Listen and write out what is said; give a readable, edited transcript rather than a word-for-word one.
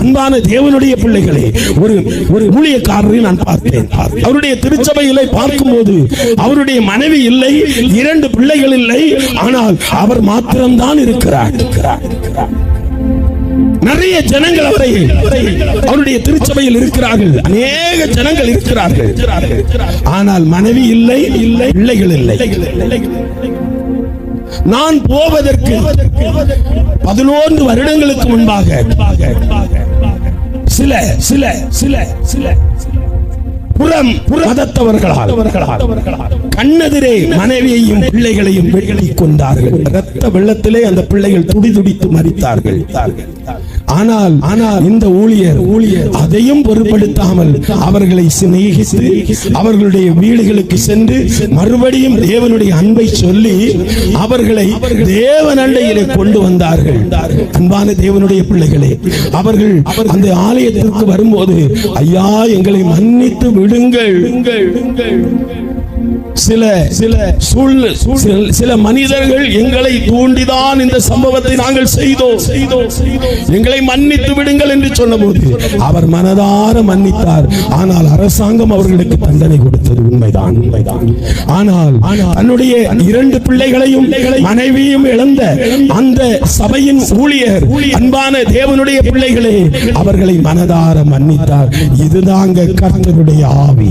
அன்பான தேவனுடைய பிள்ளைகளே, ஒரு ஊழியக்காரரை நான் பார்த்தேன். அவருடைய திருச்சபையிலே பார்க்கும்போது அவருடைய மனைவி இல்லை, 2 பிள்ளைகள் இல்லை, ஆனால் அவர் மாத்திரம்தான் இருக்கிறார். நிறைய ஜனங்கள் அவருடைய திருச்சபையில் இருக்கிறார்கள், அநேக ஜனங்கள் இருக்கிறார்கள், ஆனால் மனைவி இல்லை, பிள்ளைகள் இல்லை. நான் போவதற்கு 11 வருடங்களுக்கு முன்பாக சில மதத்தவர்களால் கண்ணெதிரே மனைவியையும் பிள்ளைகளையும் வெட்டிக் கொண்டார்கள். இரத்த வெள்ளத்திலே அந்த பிள்ளைகள் துடிதுடித்து மரித்தார்கள். ஆனால் இந்த ஊழியர் அதையும் பொருட்படுத்தாமல் அவர்களை சிநேகித்து அவர்களுடைய வீடுகளுக்கு சென்று மறுபடியும் தேவனுடைய அன்பை சொல்லி அவர்களை தேவன் அண்டையிலே கொண்டு வந்தார்கள். அன்பான தேவனுடைய பிள்ளைகளே, அவர்கள் அந்த ஆலயத்திற்கு வரும்போது, ஐயா எங்களை மன்னித்து விடுங்கள், சில மனிதர்கள் எங்களை தூண்டிதான் இந்த சம்பவத்தை நாங்கள் செய்தோம், எங்களை மன்னித்து விடுங்கள் என்று சொன்னபோது அவர் மனதார மன்னித்தார். ஆனால் அரசாங்கம் அவர்களுக்கு தண்டனை கொடுத்தது உண்மைதான். ஆனால் தன்னுடைய 2 பிள்ளைகளையும் மனைவியும் இழந்த அந்த சபையின் ஊழியர், அன்பான தேவனுடைய பிள்ளைகளே, அவர்களை மனதார மன்னித்தார். இதுதாங்க கர்த்தருடைய ஆவி.